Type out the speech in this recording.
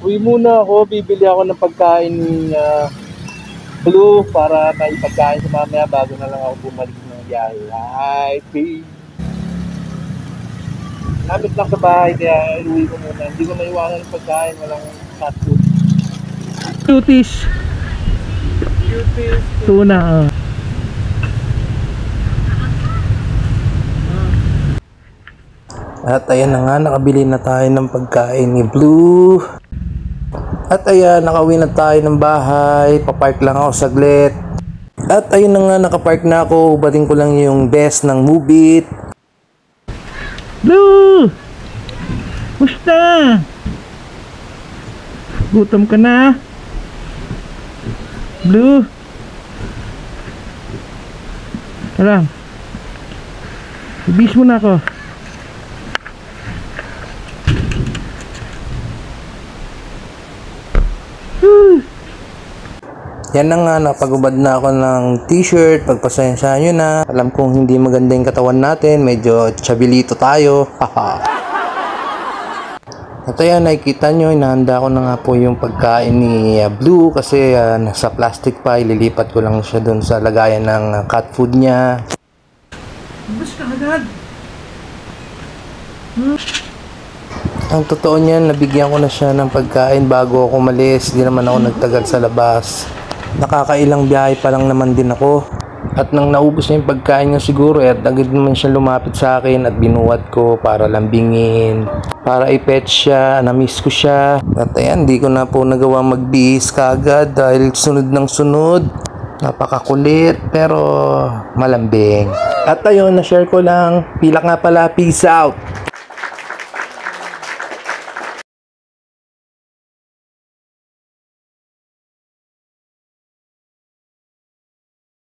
Uwi muna ako, bibili ako ng pagkain ni Blue para may pagkain sa mamaya bago na lang ako bumalik ng biyahe. Hi, babe. Lapit lang sa bahay kaya iuwi ko muna. Hindi ko maiwanan ng pagkain, walang fast food. Cuties. Tuna. At ayan na nga, nakabili na tayo ng pagkain ni Blue. At ayan, nakauwi na tayo ng bahay. Papark lang ako saglit. At ayun na nga, nakapark na ako. Hubating ko lang yung best ng Mubit. Blue! Musta? Gutom ka na? Blue? Tara. Ibis mo na ako. Yan na nga, napagubad na ako ng t-shirt. Pagpasensya nyo na. Alam kong hindi maganda yung katawan natin. Medyo chabilito tayo. At ayan, nakikita nyo, inahanda ko na nga po yung pagkain ni Blue. Kasi nasa plastic pa. Ililipat ko lang siya dun sa lagayan ng cat food niya. Bus ka agad. Ang totoo niyan, nabigyan ko na siya ng pagkain bago ako umalis. Hindi naman ako nagtagal sa labas. Nakakailang biyahe pa lang naman din ako. At nang naubos na yung pagkain niya siguro, at agad naman siya lumapit sa akin at binuhat ko para lambingin, para i-pet siya. Na-miss ko siya. At ayan, di ko na po nagawa magbihis kaagad dahil sunod ng sunod. Napakakulit pero malambing. At ayun, na-share ko lang. Pilak nga pala, peace out!